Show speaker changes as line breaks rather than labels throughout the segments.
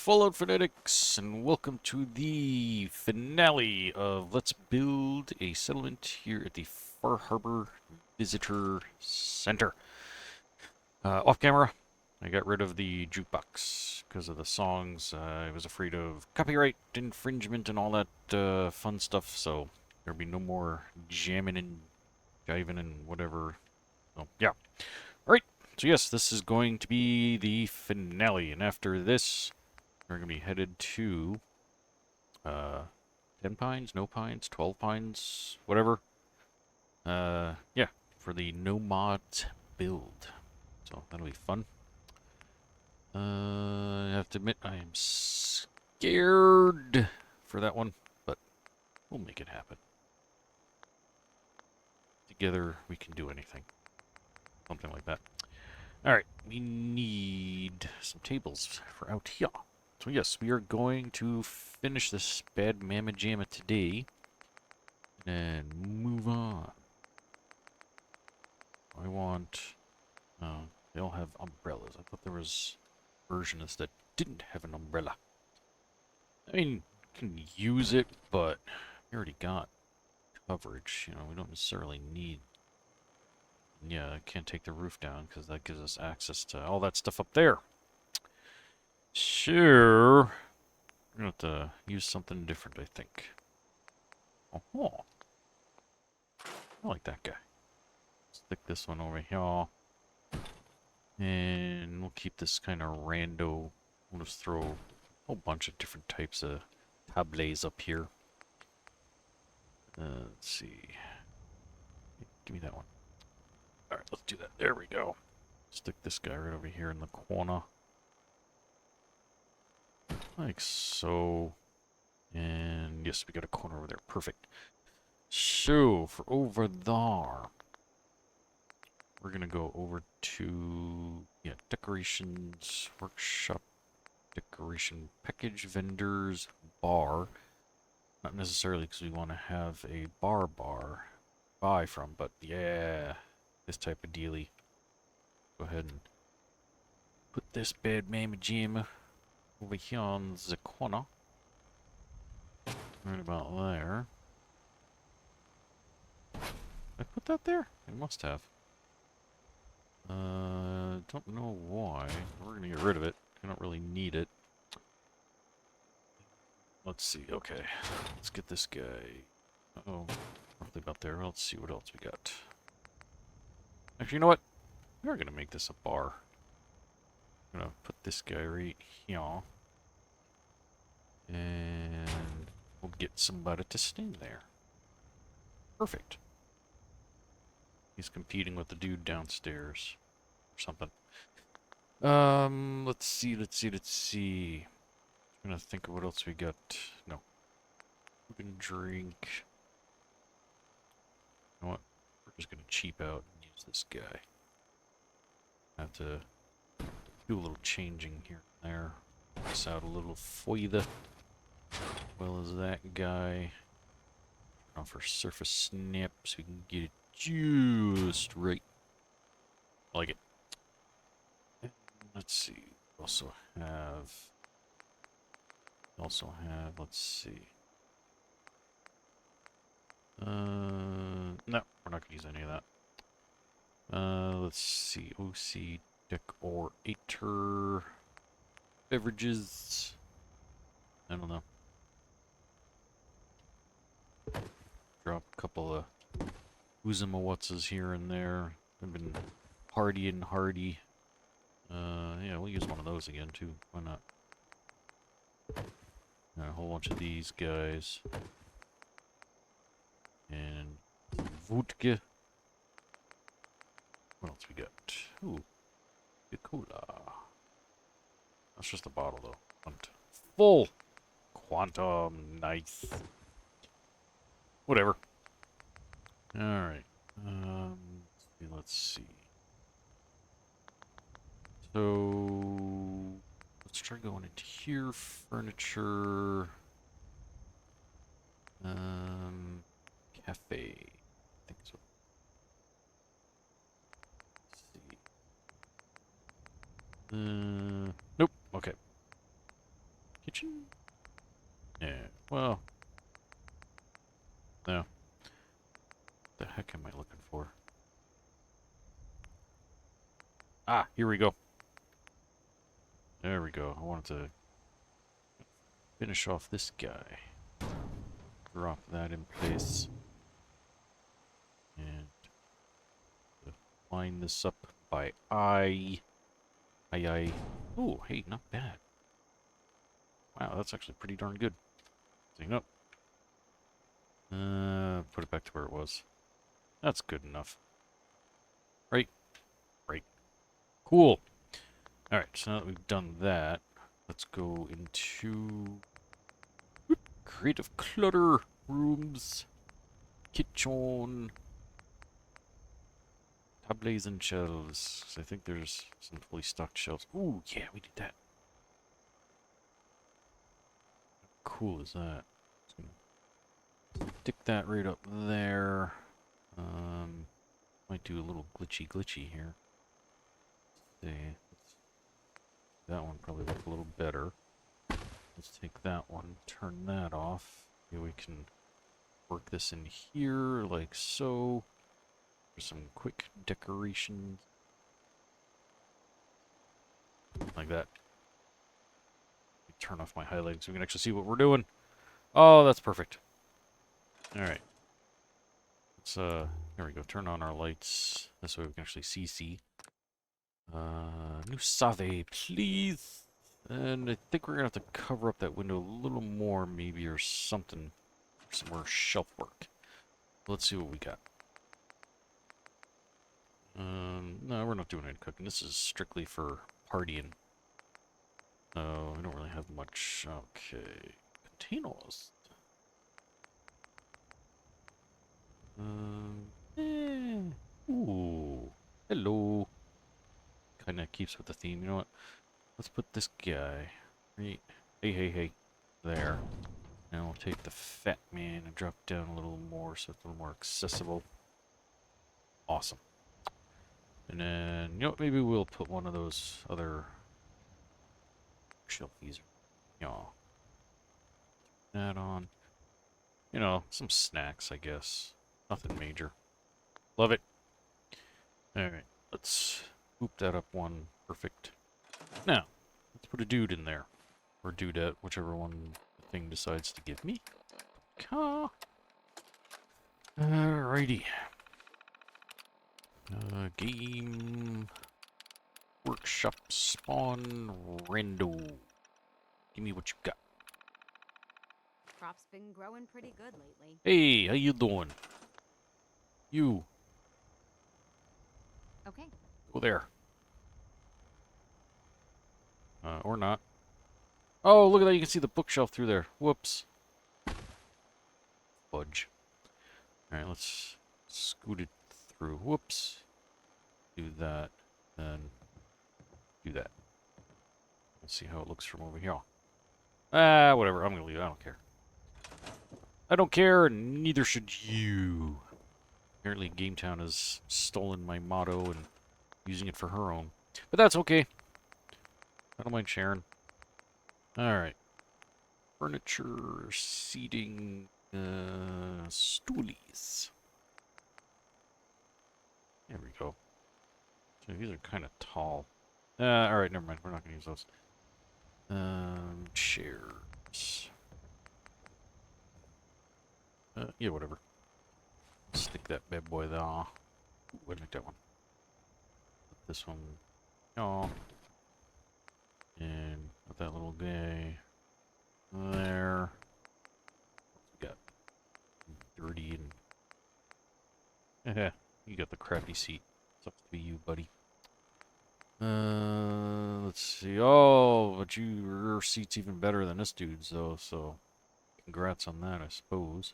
Fallout Fanatics, and welcome to the finale of Let's Build a Settlement here at the Far Harbor Visitor Center. Off camera, I got rid of the jukebox because of the songs. I was afraid of copyright infringement and all that fun stuff, so there'll be no more jamming and jiving and whatever. So, yeah. Alright, so yes, this is going to be the finale, and after this, we're going to be headed to 10 pines, no pines, 12 pines, whatever. Yeah, for the no mods build. So that'll be fun. I have to admit, I am scared for that one, but we'll make it happen. Together, we can do anything. Something like that. Alright, we need some tables for out here. So yes, we are going to finish this bad mamma jamma today and move on. I want... they all have umbrellas. I thought there was versions that didn't have an umbrella. I mean, you can use it, but we already got coverage. You know, we don't necessarily need... Yeah, I can't take the roof down because that gives us access to all that stuff up there. Sure. We're going to have to use something different, I think. Oh, I like that guy. Stick this one over here. And we'll keep this kind of rando. We'll just throw a whole bunch of different types of tables up here. Let's see. Give me that one. Alright, let's do that. There we go. Stick this guy right over here in the corner. Like so. And yes, we got a corner over there. Perfect. So, for over there, we're going to go over to, yeah, decorations, workshop, decoration, package, vendors, bar. Not necessarily because we want to have a bar buy from, but yeah, this type of dealie. Go ahead and put this bad mamma jamma over here on the corner. Right about there. I put that there? I must have. Don't know why. We're gonna get rid of it. I don't really need it. Let's see. Okay. Let's get this guy. Uh-oh. Roughly about there. Let's see what else we got. Actually, you know what? We're gonna make this a bar. I'm gonna put this guy right here. And we'll get somebody to stand there. Perfect. He's competing with the dude downstairs. Or something. Let's see. I'm gonna think of what else we got. No. Food and drink. You know what? We're just gonna cheap out and use this guy. Have to do a little changing here and there. This out a little further. Well as that guy. Turn off our surface snap so we can get it just right. Like it. Let's see. Also have, let's see. No, we're not gonna use any of that. Let's see. OC decorator beverages. I don't know. Drop a couple of Uzumawatses here and there. They've been hardy and hardy. Yeah, we'll use one of those again too. Why not? A whole bunch of these guys. And vodka. What else we got? Ooh, cola. That's just a bottle though. Full quantum, nice. Whatever. All right. Let's see. So let's try going into here. Furniture. Cafe. I think so. Let's see. Nope. Okay. Kitchen? Yeah, well, no. What the heck am I looking for? Ah, here we go. There we go. I wanted to finish off this guy. Drop that in place. And line this up by eye. Aye. Oh, hey, not bad. Wow, that's actually pretty darn good. Hang up. Put it back to where it was. That's good enough. Right? Right. Cool. Alright, so now that we've done that, let's go into creative clutter rooms, kitchen, tables and shelves. So I think there's some fully stocked shelves. Ooh, yeah, we did that. How cool is that? Stick that right up there. Might do a little glitchy here. Let's see. That one probably look a little better. Let's take that one, turn that off. Maybe we can work this in here like so. For some quick decorations. Like that. Turn off my highlighting so we can actually see what we're doing. Oh, that's perfect. Alright. Let's, here we go. Turn on our lights. This way we can actually see. New Save, please. And I think we're going to have to cover up that window a little more, maybe, or something. Some more shelf work. Let's see what we got. No, we're not doing any cooking. This is strictly for partying. No, we don't really have much. Okay. Containers. Ooh. Hello. Kinda keeps with the theme. You know what? Let's put this guy right. Hey. There. Now we'll take the fat man and drop down a little more so it's a little more accessible. Awesome. And then, you know what? Maybe we'll put one of those other shelfies. That on. You know, some snacks, I guess. Nothing major. Love it. Alright, let's hoop that up one. Perfect. Now, let's put a dude in there. Or dudette, whichever one the thing decides to give me. Car. Alrighty. Game. Workshop spawn rando. Give me what you got.
Crop's been growing pretty good lately.
Hey, how you doing? You.
Okay.
Go there. Or not. Oh, look at that. You can see the bookshelf through there. Whoops. Fudge. Alright, let's scoot it through. Whoops. Do that. Then do that. Let's see how it looks from over here. Ah, whatever. I'm gonna leave it. I don't care. I don't care, and neither should you. Apparently, GameTown has stolen my motto and using it for her own. But that's okay. I don't mind sharing. Alright. Furniture, seating, stoolies. There we go. So these are kind of tall. Alright, never mind. We're not going to use those. Chairs. Yeah, whatever. Stick that bad boy there. Ooh, I like that one. Put this one. Oh. And put that little guy there. We got dirty and you got the crappy seat. It's up to you, buddy. Let's see. Oh, but your seat's even better than this dude's though, so congrats on that, I suppose.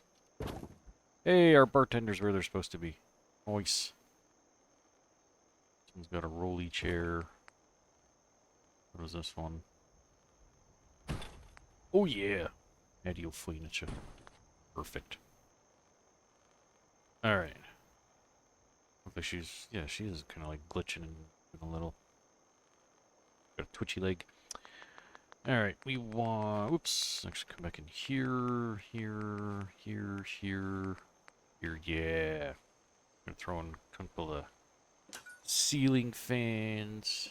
Hey, our bartender's where they're supposed to be. Nice. Someone's got a rolly chair. What is this one? Oh yeah! Patio furniture. Perfect. Alright. Looks like she's, yeah, she is kind of like glitching and a little. Got a twitchy leg. Alright, we want... Oops. Actually, come back in here, here, here. Yeah. I'm gonna throw in a couple of ceiling fans.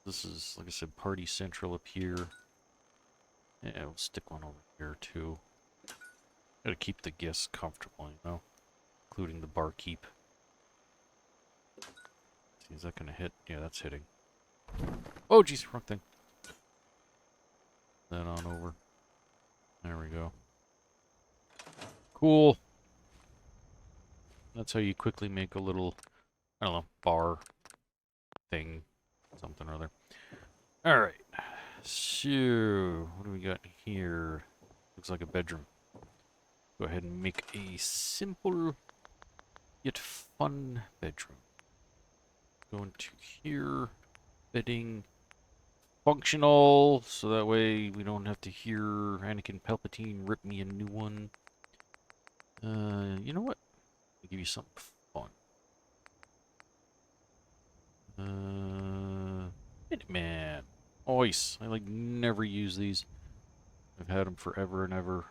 This is, like I said, party central up here. Yeah, we'll stick one over here, too. Gotta keep the guests comfortable, you know? Including the barkeep. See, is that gonna hit? Yeah, that's hitting. Oh, jeez, wrong thing. That on over. There we go. Cool. That's how you quickly make a little, I don't know, bar thing. Something or other. Alright. So, what do we got here? Looks like a bedroom. Go ahead and make a simple yet fun bedroom. Go into here. Bedding. Functional, so that way we don't have to hear Anakin Palpatine rip me a new one. You know what? I'll give you something fun. Minuteman. Ois. I like never use these. I've had them forever and ever,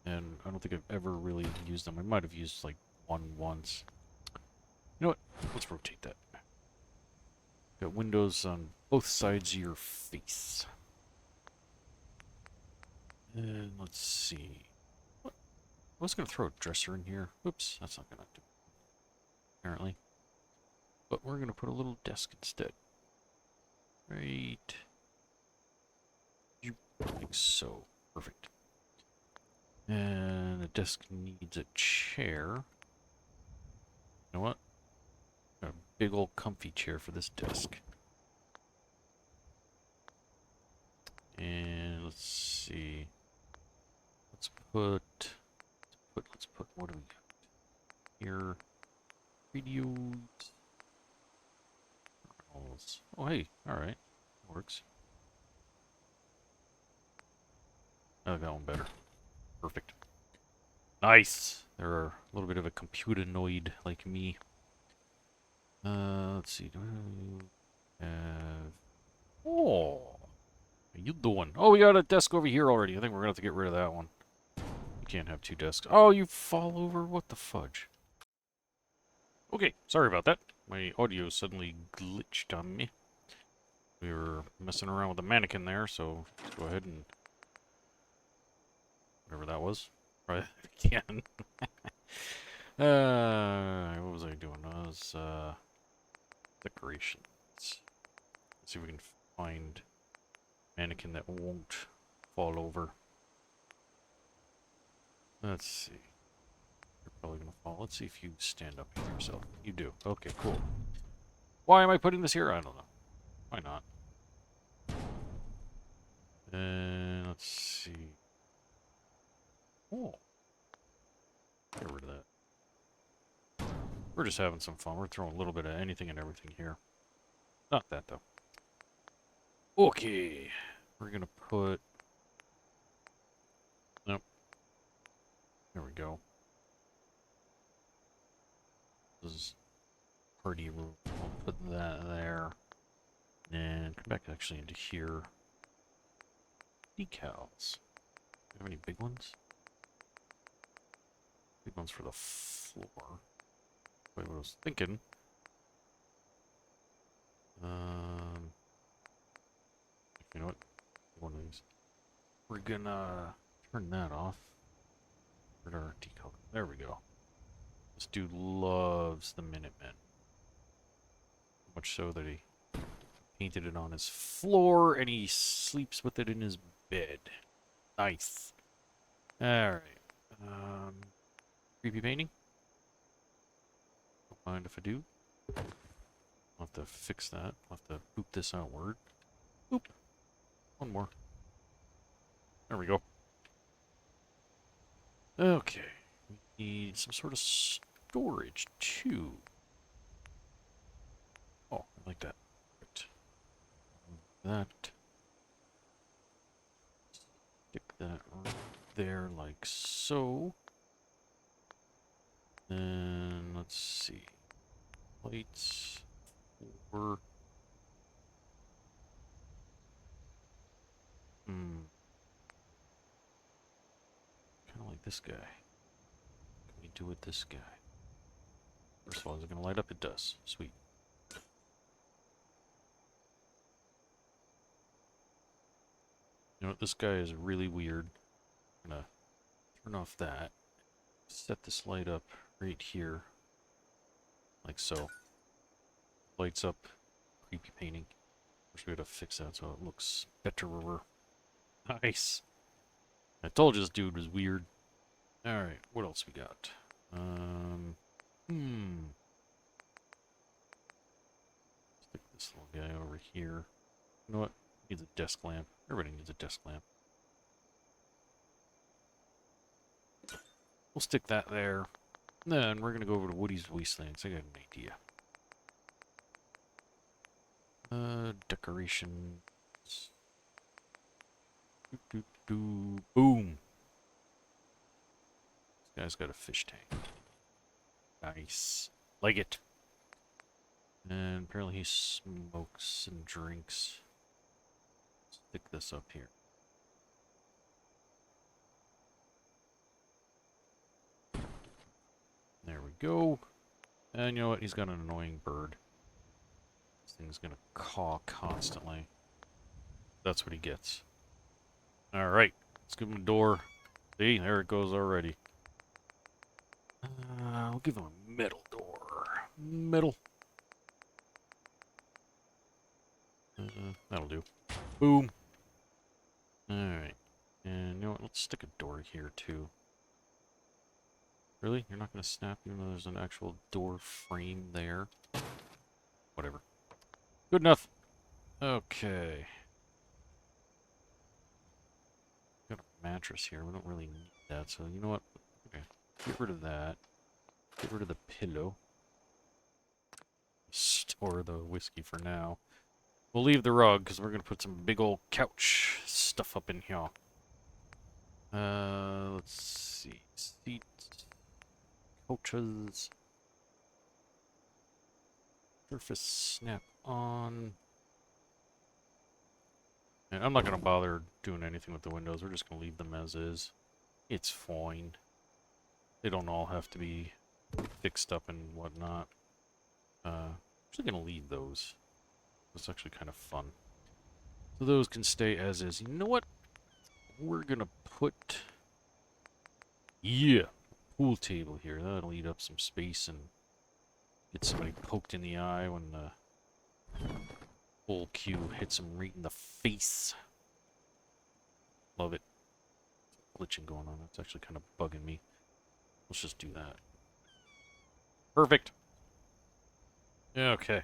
and I don't think I've ever really used them. I might have used like one once. You know what? Let's rotate that. Got windows on both sides of your face. And let's see. What? I was going to throw a dresser in here. Oops, that's not going to do it, apparently. But we're going to put a little desk instead. Right. Like so. Perfect. And the desk needs a chair. You know what? Got a big old comfy chair for this desk. And let's see. Let's put, what do we got here? Videos. Oh, hey, alright. Works. I like that one better. Perfect. Nice! They're a little bit of a computanoid like me. Let's see. Oh! How you doing? Oh, we got a desk over here already. I think we're gonna have to get rid of that one. You can't have two desks. Oh, you fall over? What the fudge? Okay, sorry about that. My audio suddenly glitched on me. We were messing around with the mannequin there, so let's go ahead and... whatever that was. Try that again. What was I doing? I was, decorations. Let's see if we can find mannequin that won't fall over. Let's see. You're probably gonna fall. Let's see if you stand up here yourself. You do. Okay, cool. Why am I putting this here? I don't know. Why not? And let's see. Oh. Get rid of that. We're just having some fun. We're throwing a little bit of anything and everything here. Not that, though. Okay. We're gonna put... nope. There we go. This is party room. We'll put that there. And come back actually into here. Decals. Do you have any big ones? Big ones for the floor. Wait, what I was thinking. You know what? One of these. We're gonna turn that off. Where'd our decal? There we go. This dude loves the Minutemen. So much so that he painted it on his floor and he sleeps with it in his bed. Nice. Alright. Creepy painting? Don't mind if I do. I'll have to fix that. I'll have to boop this outward. Boop. One more. There we go. Okay. We need some sort of storage, too. Oh, I like that. Right. That. Stick that right there like so. And let's see. Lights. 4. Hmm. Kind of like this guy. What can we do with this guy? First of all, is it going to light up? It does. Sweet. You know what? This guy is really weird. I'm going to turn off that. Set this light up right here. Like so. Lights up. Creepy painting. First we gotta fix that so it looks better. Nice. I told you this dude was weird. Alright, what else we got? Stick this little guy over here. You know what? Needs a desk lamp. Everybody needs a desk lamp. We'll stick that there. Then we're gonna go over to Woody's Wastelands. I got an idea. Decorations. Boom. This guy's got a fish tank. Nice. Like it. And apparently he smokes and drinks. Stick this up here. There we go. And you know what? He's got an annoying bird. This thing's gonna caw constantly. That's what he gets. Alright. Let's give him a door. See? There it goes already. We'll give him a metal door. Metal. That'll do. Boom. Alright. And you know what? Let's stick a door here, too. Really? You're not going to snap even though there's an actual door frame there? Whatever. Good enough. Okay. Got a mattress here. We don't really need that, so you know what? Okay. Get rid of that. Get rid of the pillow. Store the whiskey for now. We'll leave the rug because we're going to put some big old couch stuff up in here. Let's see. Seats. Couches. Surface snap on. And I'm not going to bother doing anything with the windows. We're just going to leave them as is. It's fine. They don't all have to be fixed up and whatnot. I'm actually going to leave those. It's actually kind of fun. So those can stay as is. You know what? We're going to put... Yeah! Pool table here. That'll eat up some space and get somebody poked in the eye when the full cue hits them right in the face. Love it. Glitching going on. That's actually kind of bugging me. Let's just do that. Perfect. Okay.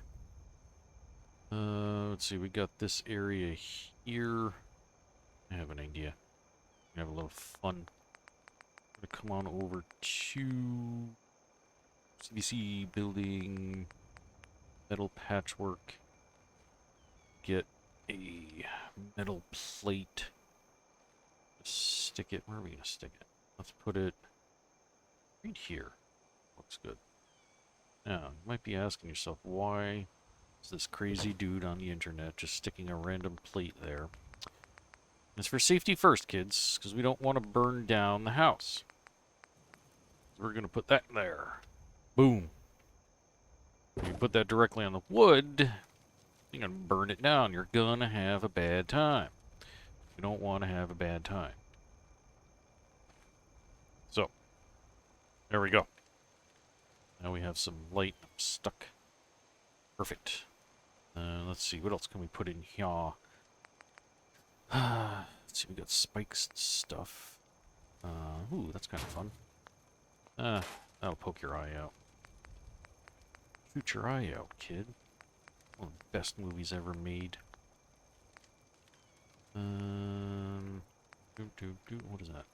Let's see. We got this area here. I have an idea. Have a little fun. I'm gonna come on over to CBC building metal patchwork. Get a metal plate. Stick it. Where are we gonna stick it? Let's put it right here. Looks good. Now, you might be asking yourself, why is this crazy dude on the internet just sticking a random plate there? It's for safety first, kids, because we don't want to burn down the house. We're going to put that there. Boom. If you put that directly on the wood, you're going to burn it down. You're going to have a bad time. You don't want to have a bad time. So, there we go. Now we have some light. I'm stuck. Perfect. Let's see. What else can we put in here? Let's see. We got spikes and stuff. Ooh, that's kind of fun. That'll poke your eye out. Shoot your eye out, kid. One of the best movies ever made. What is that?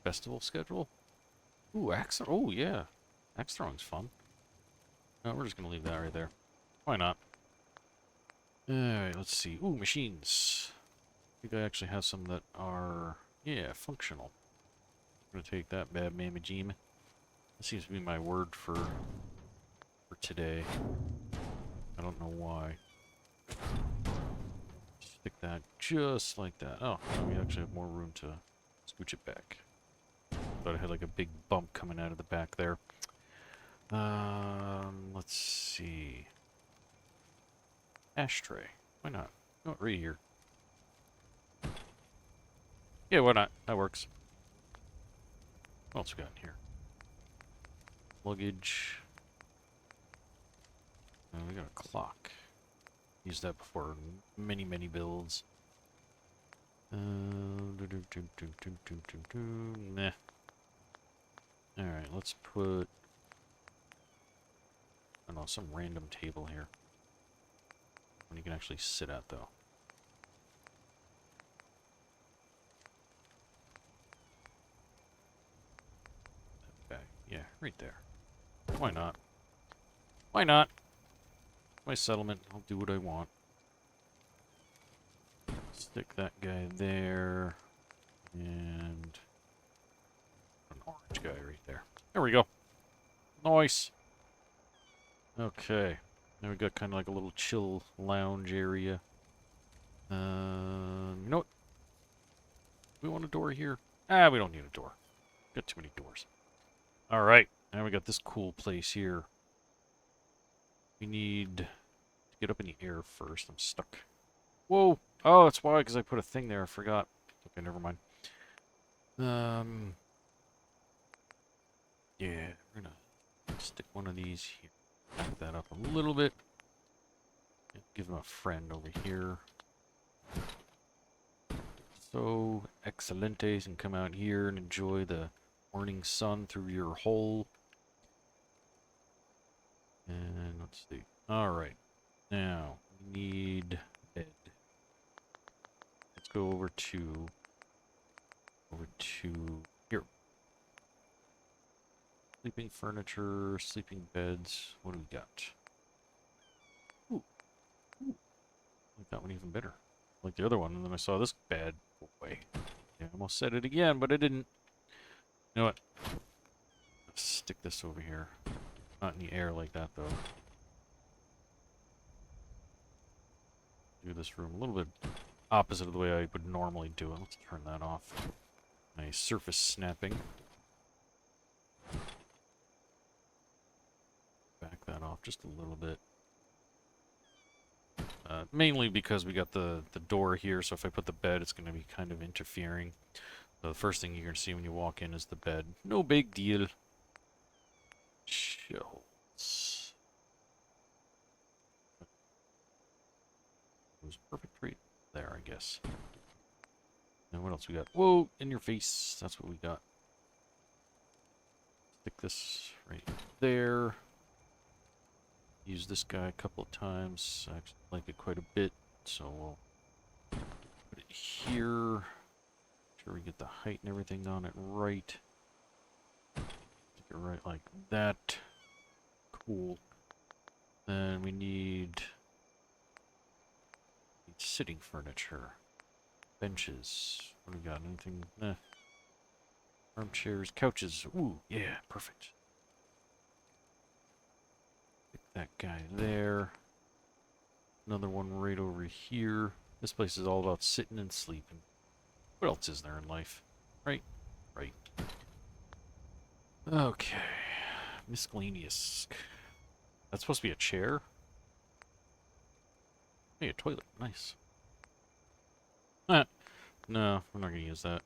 Festival schedule? Ooh, axe. Oh, yeah. Axe throwing's fun. No, we're just gonna leave that right there. Why not? Alright, let's see. Ooh, machines. I think I actually have some that are, yeah, functional. I'm gonna take that bad mamma jeem. That seems to be my word for today. I don't know why. Stick that just like that. Oh, now we actually have more room to scooch it back. Thought I had like a big bump coming out of the back there. Let's see. Ashtray. Why not? Oh, right here. Yeah, why not? That works. What else we got in here? Luggage. We got a clock. Used that before many, many builds. Nah. Alright, let's put... I don't know, some random table here. One you can actually sit at, though. Back. Yeah, right there. Why not? Why not? My settlement, I'll do what I want. Stick that guy there. And... an orange guy right there. There we go. Nice. Okay. Now we got kind of like a little chill lounge area. You know what? We want a door here? Ah, we don't need a door. Got too many doors. Alright. Now we got this cool place here. We need to get up in the air first. I'm stuck. Whoa! Oh, that's why, because I put a thing there. I forgot. Okay, never mind. Yeah, we're gonna stick one of these here. Back that up a little bit. Give him a friend over here. So, excelentes, and come out here and enjoy the morning sun through your hole. And let's see. Alright. Now, we need bed. Let's go over to here. Sleeping furniture, sleeping beds. What do we got? Ooh. Ooh. I like that one even better. I like the other one, and then I saw this bad boy. I almost said it again, but I didn't. You know what? Let's stick this over here. Not in the air like that, though. Do this room a little bit opposite of the way I would normally do it. Let's turn that off. Nice surface snapping. Back that off just a little bit. Mainly because we got the door here, so if I put the bed, it's going to be kind of interfering. So the first thing you're going to see when you walk in is the bed. No big deal. Shelves. It was perfect right there, I guess. And what else we got? Whoa, in your face. That's what we got. Stick this right there. Use this guy a couple of times. I actually like it quite a bit, so we'll put it here. Make sure we get the height and everything on it right. Stick it right like that. Cool. Then we need sitting furniture. Benches. What do we got? Anything? Nah. Armchairs, couches. Ooh, yeah, perfect. Stick that guy there. Another one right over here. This place is all about sitting and sleeping. What else is there in life? Right? Right. Okay. Miscellaneous. That's supposed to be a chair? Hey, a toilet. Nice. Ah. No, I'm not gonna use that.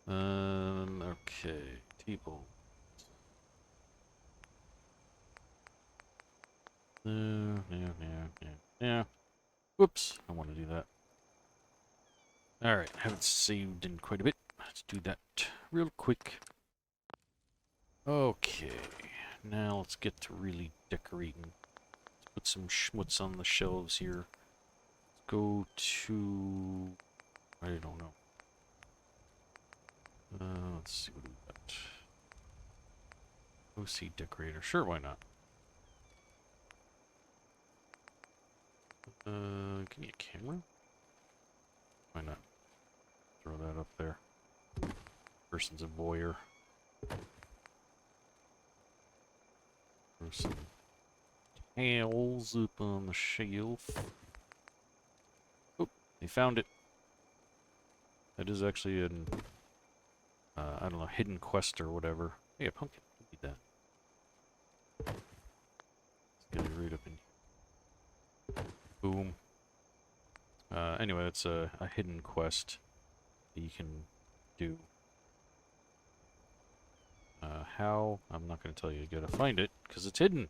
Okay. Table. No. Whoops. I want to do that. Alright, haven't saved in quite a bit. Let's do that real quick. Okay. Now let's get to really decorating. Let's put some schmutz on the shelves here. Let's go to... I don't know. Let's see what we got. OC decorator. Sure, why not? Give me a camera? Why not? Throw that up there. Person's a voyeur. Throw some towels up on the shelf. They found it. That is actually an, I don't know, hidden quest or whatever. Hey, a pumpkin. Need that. Let's get it right up in here. Boom. Anyway, it's a hidden quest that you can do. How? I'm not going to tell you. You gotta find it, because it's hidden.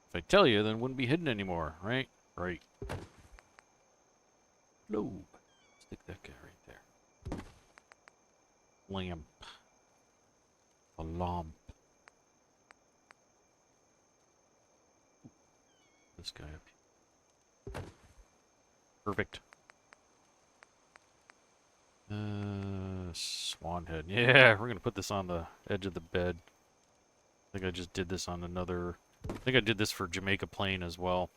If I tell you, then it wouldn't be hidden anymore, right? Right. No. Stick that guy right there. Lamp. A lamp. This guy up here. Perfect. Swan head. Yeah, we're gonna put this on the edge of the bed. I think I just did this on another... I think I did this for Jamaica Plain as well.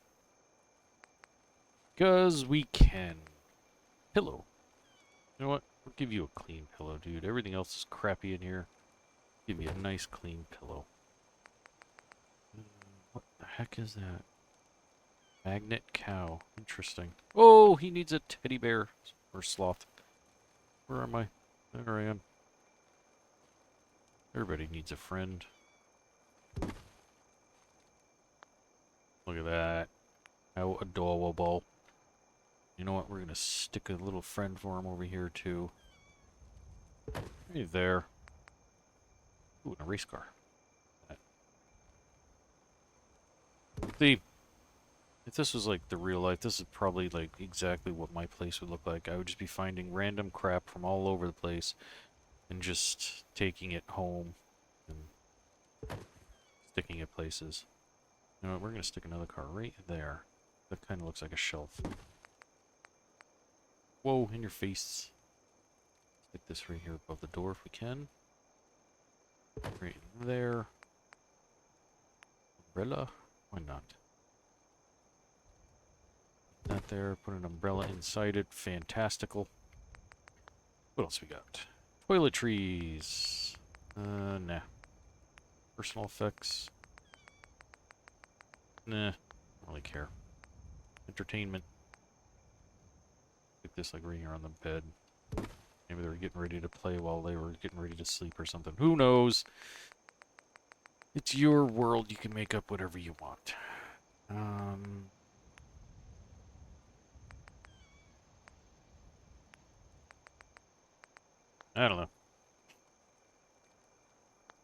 Because we can. Pillow. You know what? We'll give you a clean pillow, dude. Everything else is crappy in here. Give you a nice clean pillow. What the heck is that? Magnet cow. Interesting. Oh, he needs a teddy bear. Or sloth. Where am I? There I am. Everybody needs a friend. Look at that. How adorable. You know what? We're going to stick a little friend for him over here, too. Right there. Ooh, and a race car. See, if this was like the real life, this is probably like exactly what my place would look like. I would just be finding random crap from all over the place and just taking it home and sticking it places. You know what? We're going to stick another car right there. That kind of looks like a shelf. Whoa, in your face. Stick this right here above the door if we can. Right there. Umbrella? Why not? Put that there. Put an umbrella inside it. Fantastical. What else we got? Toiletries. Nah. Personal effects. Nah. Don't really care. Entertainment. Stick this like right here on the bed. Maybe they were getting ready to play while they were getting ready to sleep or something. Who knows? It's your world. You can make up whatever you want. I don't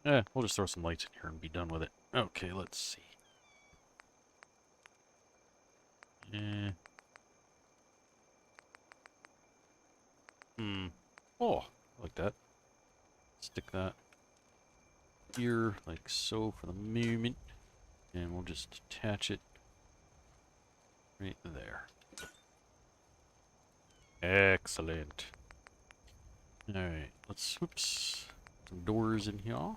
know. We'll just throw some lights in here and be done with it. Okay, let's see. Oh, I like that. Stick that here, like so, for the moment. And we'll just attach it right there. Excellent. Alright, let's, whoops, some doors in here.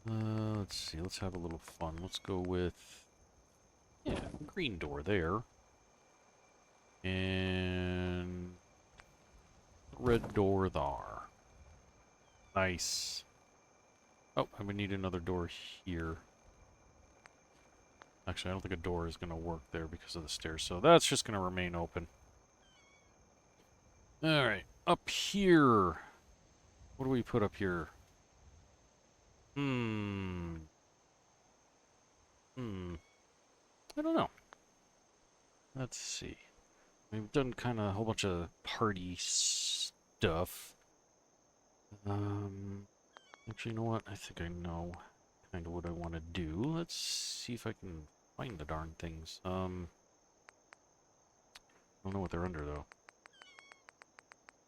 Let's see, let's have a little fun. Let's go with, yeah, green door there. And red door there. Nice. Oh, and we need another door here. Actually, I don't think a door is going to work there because of the stairs, so that's just going to remain open. Alright, up here. What do we put up here? I don't know. Let's see. We've done kind of a whole bunch of party stuff. Actually, you know what? I think I know kind of what I want to do. Let's see if I can find the darn things. I don't know what they're under, though.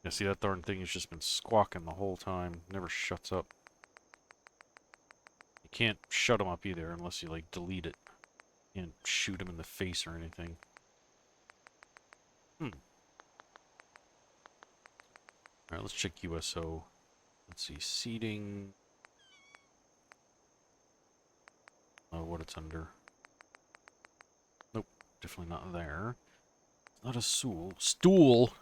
Yeah, see, that darn thing has just been squawking the whole time. Never shuts up. You can't shut them up either unless you, like, delete it. You can't shoot him in the face or anything. Alright, let's check USO. Let's see, seating. What it's under. Nope, definitely not there. Not a stool. Stool.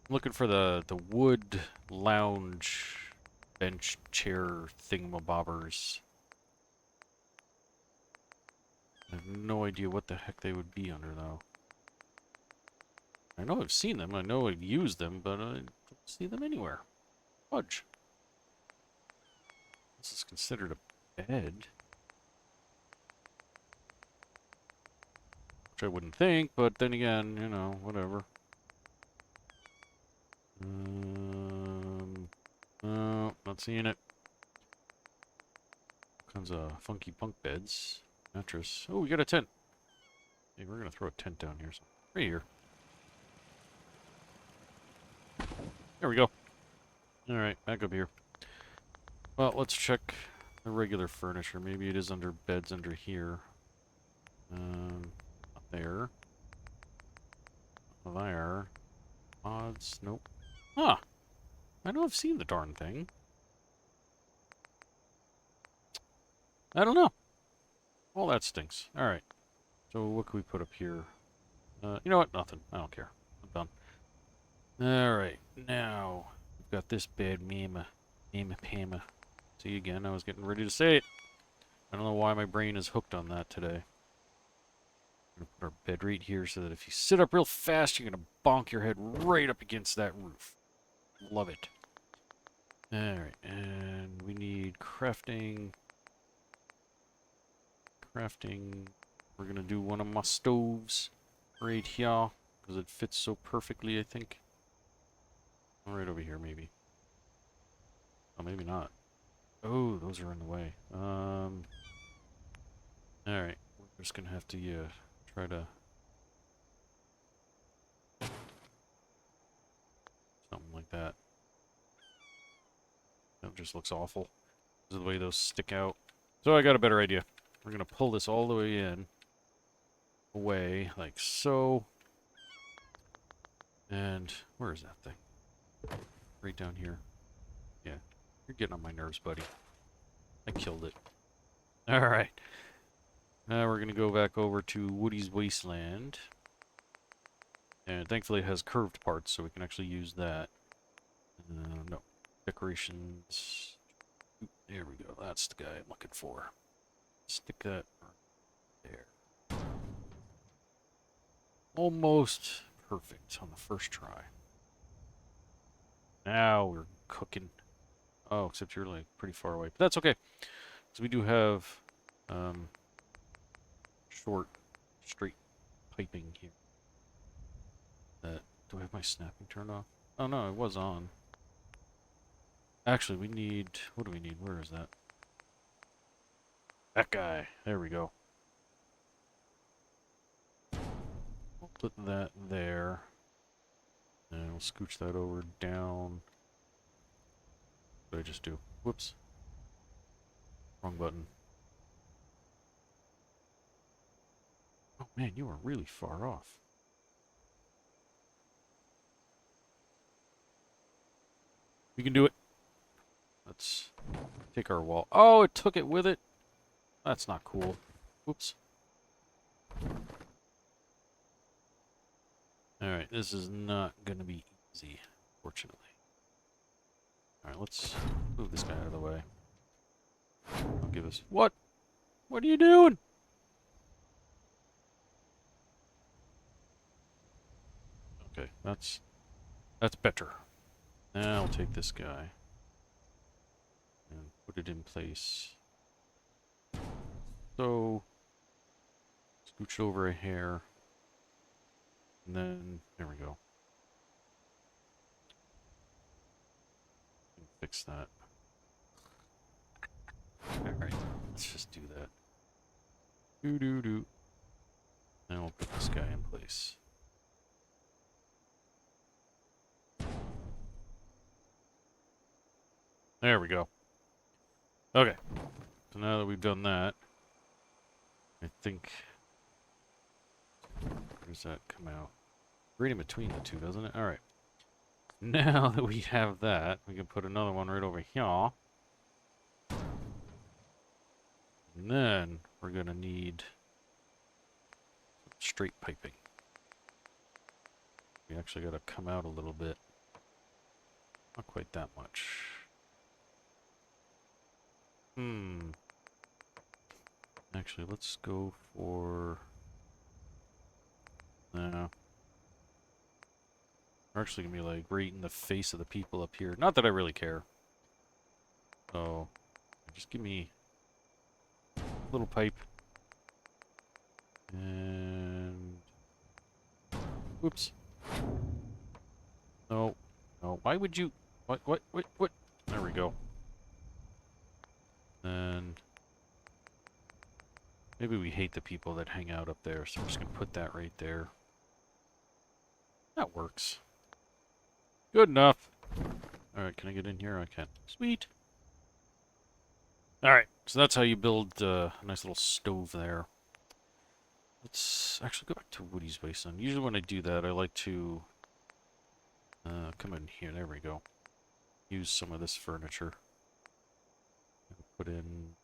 Looking for the wood lounge bench chair thingamabobbers. I have no idea what the heck they would be under, though. I know I've seen them, I know I've used them, but I don't see them anywhere. Fudge. This is considered a bed. Which I wouldn't think, but then again, you know, whatever. No, not seeing it. All kinds of funky punk beds. Mattress. Oh, we got a tent. Hey, we're gonna throw a tent down here. So right here. There we go. Alright, back up here. Well, let's check the regular furniture. Maybe it is under beds under here. Not there. Not there. Odds. Nope. Huh. I know I've seen the darn thing. I don't know. Well, that stinks. Alright. So what can we put up here? You know what? Nothing. I don't care. I'm done. Alright. Now, we've got this bed. Mama. Pama. See again, I was getting ready to say it. I don't know why my brain is hooked on that today. I'm gonna put our bed right here so that if you sit up real fast, you're gonna bonk your head right up against that roof. Love it. Alright, and we need crafting. We're gonna do one of my stoves right here because it fits so perfectly, I think. Right over here, maybe. Oh, maybe not. Oh, those are in the way. Alright, we're just gonna have to try to something like that. That just looks awful. This is the way those stick out. So I got a better idea. We're gonna pull this all the way in, away, like so. And where is that thing? Right down here. Yeah, you're getting on my nerves, buddy. I killed it. Alright. Now we're gonna go back over to Woody's Wasteland. And thankfully it has curved parts, so we can actually use that. No. Decorations. Oop, there we go. That's the guy I'm looking for. Stick that there. Almost perfect on the first try. Now we're cooking. Oh, except you're like pretty far away. But that's okay. Because we do have short, straight piping here. Do I have my snapping turned off? Oh no, it was on. Actually, we need... What do we need? Where is that? That guy. There we go. We'll put that there. And we'll scooch that over down. What did I just do? Whoops. Wrong button. Oh man, you are really far off. We can do it. Let's take our wall. Oh, it took it with it. That's not cool. Whoops. Alright, this is not gonna be easy, fortunately. Alright, let's move this guy out of the way. I'll give us... What? What are you doing? Okay, that's better. Now I'll take this guy and put it in place. So, scooch over a hair. And then, there we go. Fix that. Alright, let's just do that. Doo-doo-doo. Now we'll put this guy in place. There we go. Okay. So now that we've done that, I think... Where does that come out? Right in between the two, doesn't it? Alright. Now that we have that, we can put another one right over here. And then we're going to need straight piping. We actually got to come out a little bit. Not quite that much. Actually, let's go for... No. We're actually going to be, like, right in the face of the people up here. Not that I really care. So, just give me a little pipe. And... Oops. No. No. Why would you... What? There we go. And... Maybe we hate the people that hang out up there, so we're just going to put that right there. That works. Good enough. Alright, can I get in here? I can. Sweet. Alright, so that's how you build a nice little stove there. Let's actually go back to Woody's Wasteland. Usually when I do that, I like to come in here. There we go. Use some of this furniture. Put in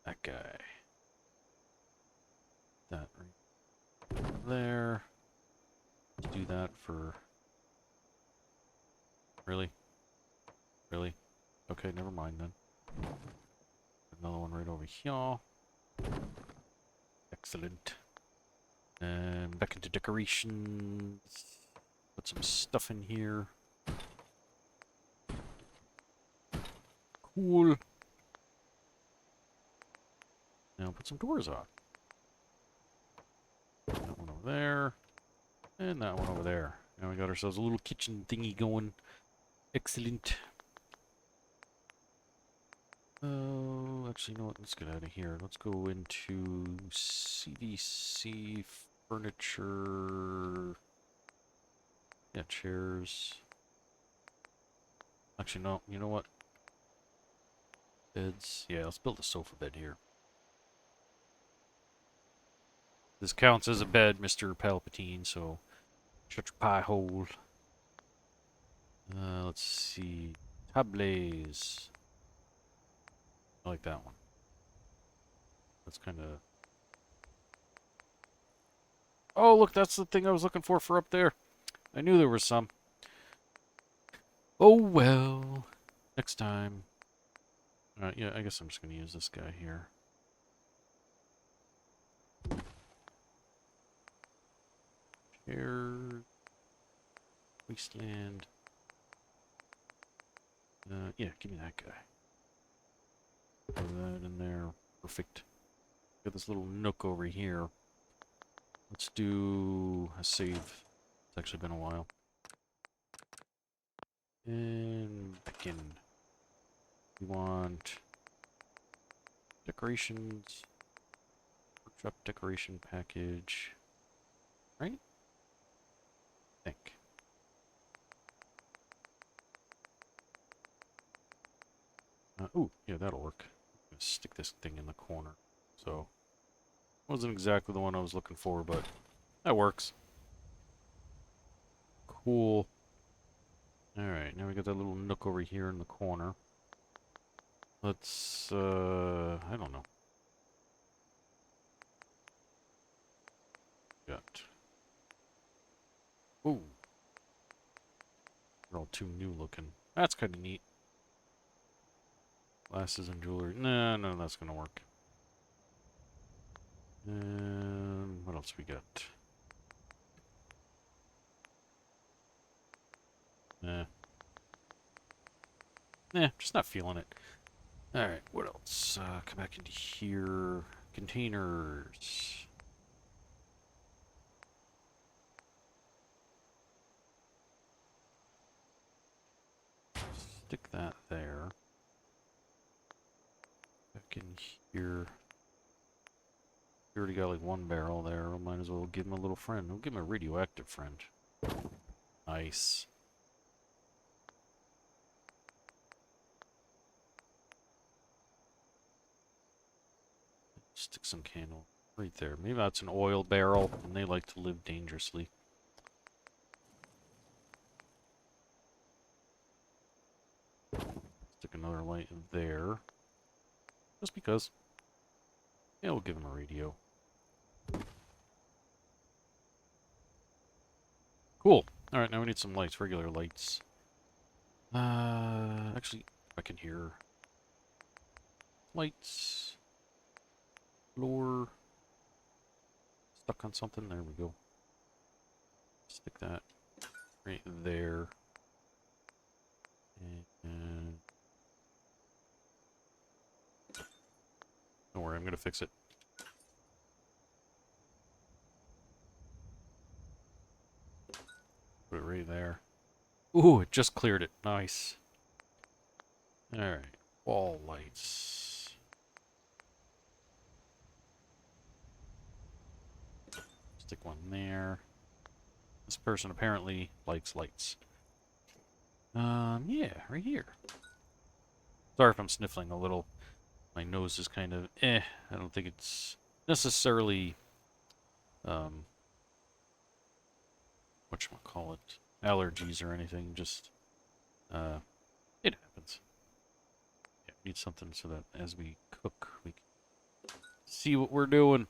that guy. That right there. Let's do that for... Really? Really? Okay, never mind then. Another one right over here. Excellent. And back into decorations. Put some stuff in here. Cool. Now put some doors on. That one over there. And that one over there. Now we got ourselves a little kitchen thingy going. Excellent. Oh, actually, you know what? Let's get out of here. Let's go into CDC furniture. Yeah, chairs. Actually, no. You know what? Beds. Yeah, let's build a sofa bed here. This counts as a bed, Mr. Palpatine, so shut your pie hole. Let's see. Tables. I like that one. That's kind of... Oh, look, that's the thing I was looking for up there. I knew there was some. Oh, well. Next time. Alright, yeah, I guess I'm just going to use this guy here. Chair. Wasteland. Yeah, give me that guy. Put that in there. Perfect. Got this little nook over here. Let's do a save. It's actually been a while. And begin. We want decorations. Workshop decoration package. Right? I think. Ooh, yeah, that'll work. I'm gonna stick this thing in the corner. So, wasn't exactly the one I was looking for, but that works. Cool. Alright, now we got that little nook over here in the corner. Let's, I don't know. Got... Ooh. They're all too new looking. That's kind of neat. Glasses and jewelry. Nah, no, that's gonna work. And what else we got? Nah. Nah, just not feeling it. Alright, what else? Come back into here. Containers. Stick that there. Back in here. We already got like one barrel there. We might as well give him a little friend. We'll give him a radioactive friend. Nice. Stick some candle right there. Maybe that's an oil barrel, and they like to live dangerously. Stick another light there. Just because. Yeah, we'll give him a radio. Cool. Alright, now we need some lights, regular lights. Actually, I can hear lights. floor. Stuck on something. There we go. Stick that right there. And don't worry, I'm gonna fix it. Put it right there. Ooh, it just cleared it. Nice. Alright. Wall lights. Stick one there. This person apparently likes lights. Yeah, right here. Sorry if I'm sniffling a little. My nose is kind of I don't think it's necessarily whatchamacallit, allergies or anything, just it happens. Yeah, we need something so that as we cook we can see what we're doing.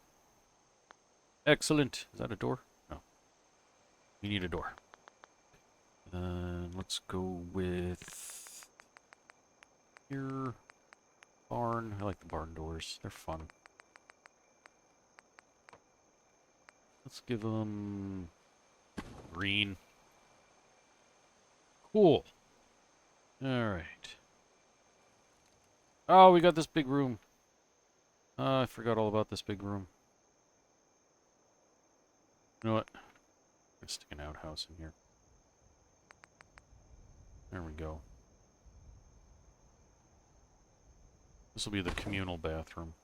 Excellent. Is that a door? No. We need a door. Let's go with here. Barn. I like the barn doors. They're fun. Let's give them green. Cool. Alright. Oh, we got this big room. I forgot all about this big room. You know what? I'm gonna stick an outhouse in here. There we go. This will be the communal bathroom.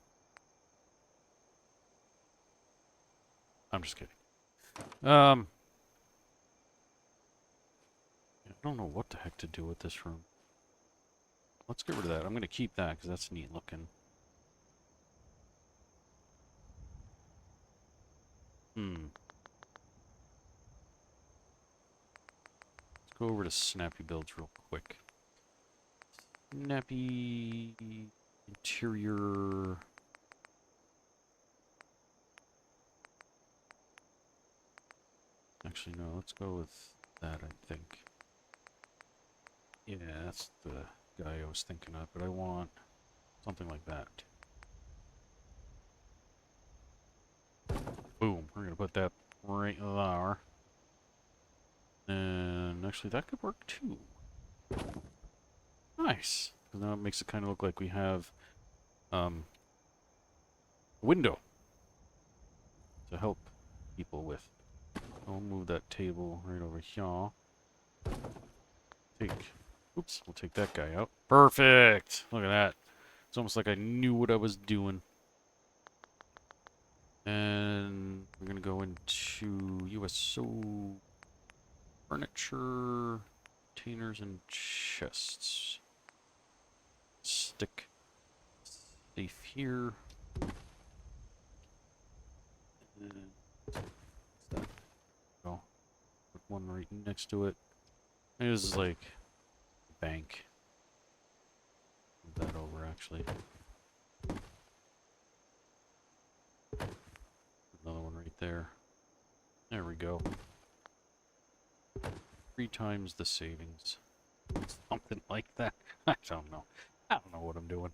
I'm just kidding. I don't know what the heck to do with this room. Let's get rid of that. I'm going to keep that because that's neat looking. Let's go over to Snappy Builds real quick. Snappy interior. Actually, no, let's go with that, I think. Yeah, that's the guy I was thinking of, but I want something like that. Boom. We're going to put that right there. And actually, that could work too. Nice. Because now it makes it kind of look like we have a window to help people with. I'll move that table right over here. We'll take that guy out. Perfect! Look at that. It's almost like I knew what I was doing. And we're gonna go into USO furniture, containers, and chests. Stick safe here. And what's that? Oh, put one right next to it. This is like a bank. Move that over actually. Another one right there. There we go. 3 times the savings. Something like that. I don't know. I don't know what I'm doing.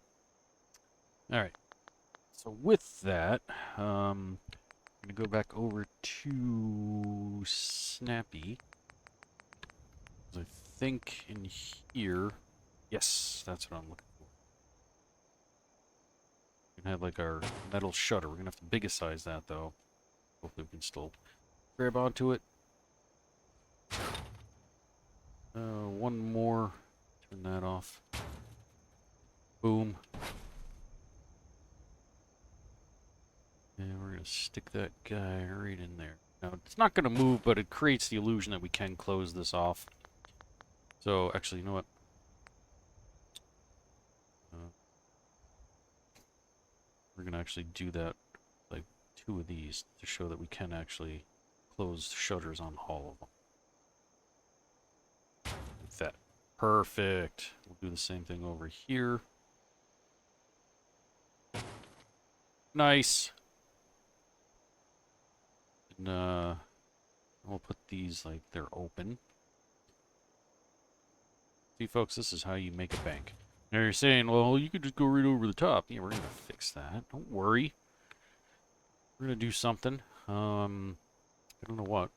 Alright. So with that, I'm going to go back over to Snappy. I think in here... Yes, that's what I'm looking for. We can have like our metal shutter. We're going to have to big-size that though. Hopefully we can still grab onto it. One more. Turn that off. Boom. And we're going to stick that guy right in there. Now, it's not going to move, but it creates the illusion that we can close this off. So, actually, you know what? We're going to actually do that, like, 2 of these to show that we can actually close shutters on all of them. Like that. Perfect. We'll do the same thing over here. Nice. And, we'll put these like they're open. See, folks, this is how you make a bank. Now you're saying, well, you could just go right over the top. Yeah, we're going to fix that. Don't worry. We're gonna do something. I don't know what.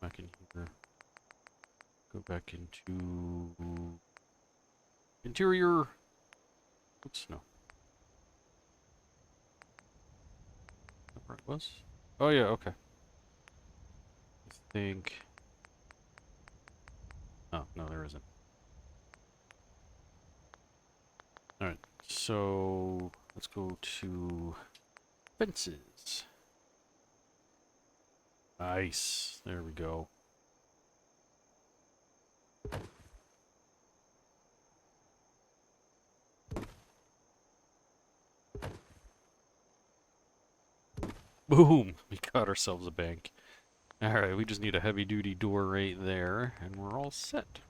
Back in here. Go back into interior. Oops, no. That where it was? Oh yeah, okay. I think. Oh no, there isn't. All right, so let's go to fences. Nice. There we go. Boom! We got ourselves a bank. Alright, we just need a heavy-duty door right there, and we're all set.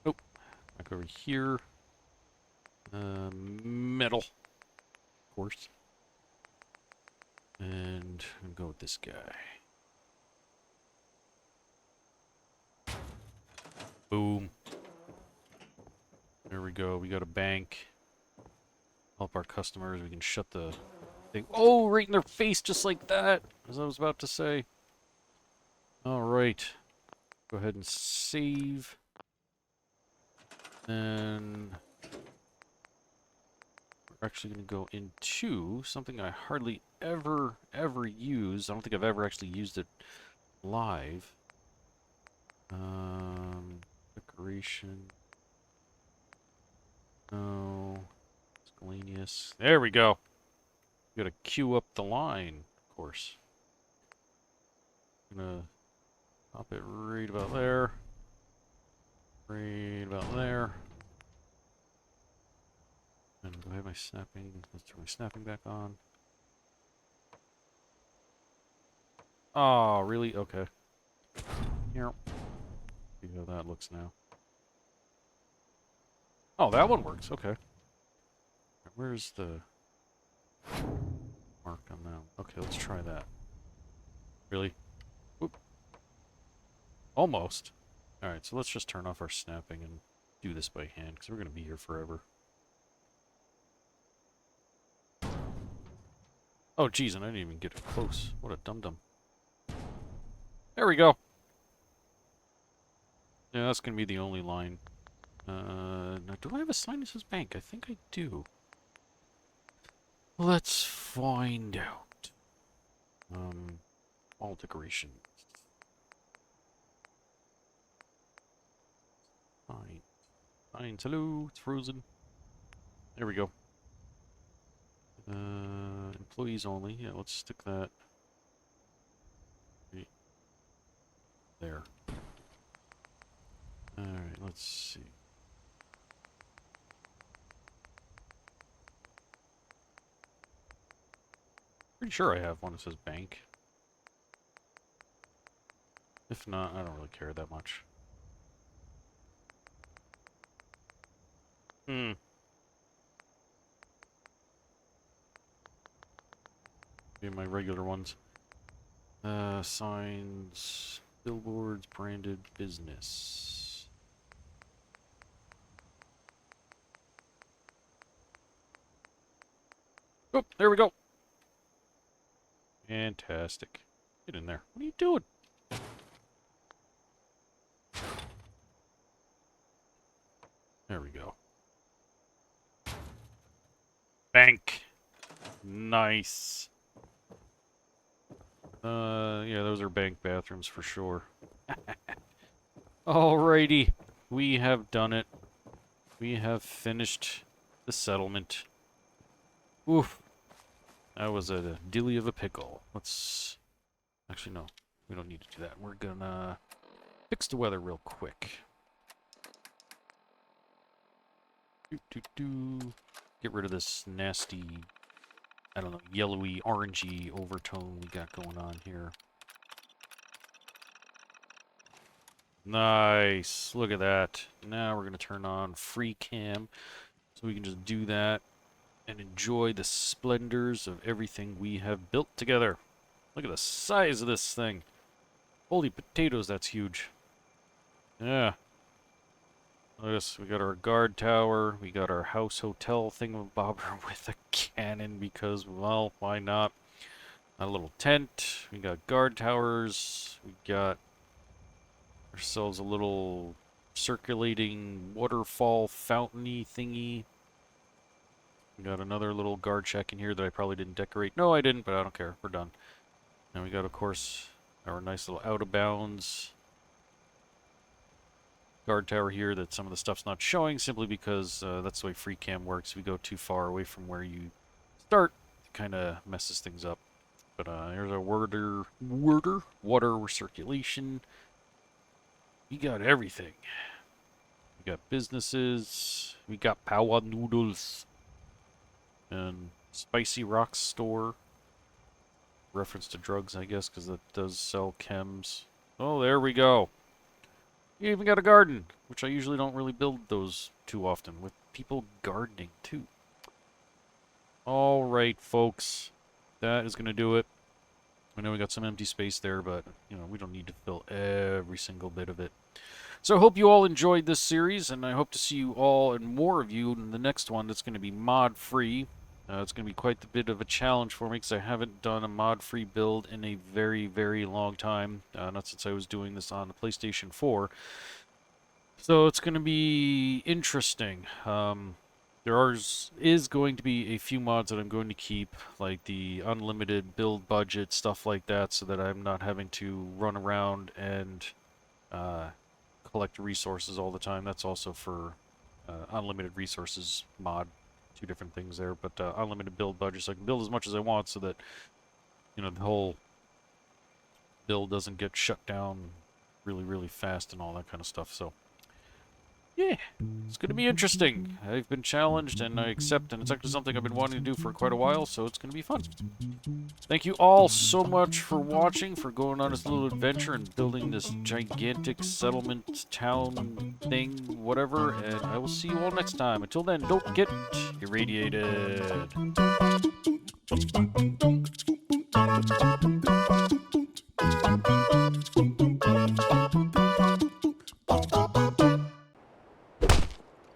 Oh, back over here. Metal. Of course. And I'll go with this guy. Boom. There we go. We got a bank. Help our customers. We can shut the thing. Oh, right in their face, just like that, as I was about to say. Alright. Go ahead and save. And we're actually going to go into something I hardly ever use. I don't think I've ever actually used it live. Decoration. No. Miscellaneous. There we go. We gotta queue up the line, of course. I'm gonna pop it right about there. Right about there. And do I have my snapping? Let's turn my snapping back on. Oh, really? Okay. Here. See how that looks now. Oh, that one works. Okay. Where's the mark on that? Okay, let's try that. Really? Oop. Almost. Alright, so let's just turn off our snapping and do this by hand, because we're going to be here forever. Oh, geez, and I didn't even get it close. What a dum-dum. There we go. Yeah, that's going to be the only line. Now, do I have a sign that says bank? I think I do. Let's find out. All decoration. Fine. Fine. Hello, it's frozen. There we go. Employees only. Yeah, let's stick that right there. Alright, let's see. Pretty sure I have one that says bank. If not, I don't really care that much. Be my regular ones. Signs, billboards, branded business. Oh, there we go. Fantastic. Get in there. What are you doing? There we go. Bank. Nice. Yeah, those are bank bathrooms for sure. Alrighty. We have done it. We have finished the settlement. Oof. That was a dilly of a pickle. Let's... Actually, no. We don't need to do that. We're gonna fix the weather real quick. Get rid of this nasty, I don't know, yellowy, orangey overtone we got going on here. Nice. Look at that. Now we're going to turn on free cam so we can just do that and enjoy the splendors of everything we have built together. Look at the size of this thing. Holy potatoes, that's huge. Yeah. Yes, we got our guard tower. We got our house hotel thingamabobber with a cannon because, well, why not? A little tent. We got guard towers. We got ourselves a little circulating waterfall fountainy thingy. We got another little guard shack in here that I probably didn't decorate. No, I didn't, but I don't care. We're done. And we got, of course, our nice little out of bounds guard tower here that some of the stuff's not showing simply because that's the way free cam works. If you go too far away from where you start, it kind of messes things up. But here's our water recirculation. We got everything. We got businesses. We got power noodles. And Spicy Rocks store. Reference to drugs, I guess, because that does sell chems. Oh, there we go. You even got a garden, which I usually don't really build those too often, with people gardening too. Alright, folks. That is going to do it. I know we got some empty space there, but, you know, we don't need to fill every single bit of it. So I hope you all enjoyed this series, and I hope to see you all and more of you in the next one that's going to be mod-free. It's going to be quite a bit of a challenge for me because I haven't done a mod-free build in a very, very long time. Not since I was doing this on the PlayStation 4. So it's going to be interesting. Is going to be a few mods that I'm going to keep, like the unlimited build budget, stuff like that, so that I'm not having to run around and collect resources all the time. That's also for unlimited resources mod. Two different things there, but unlimited build budget, so I can build as much as I want so that, you know, the whole build doesn't get shut down really, really fast and all that kind of stuff. So, yeah, it's going to be interesting. I've been challenged and I accept, and it's actually something I've been wanting to do for quite a while, so it's going to be fun. Thank you all so much for watching, for going on this little adventure and building this gigantic settlement town thing, whatever, and I will see you all next time. Until then, don't get irradiated.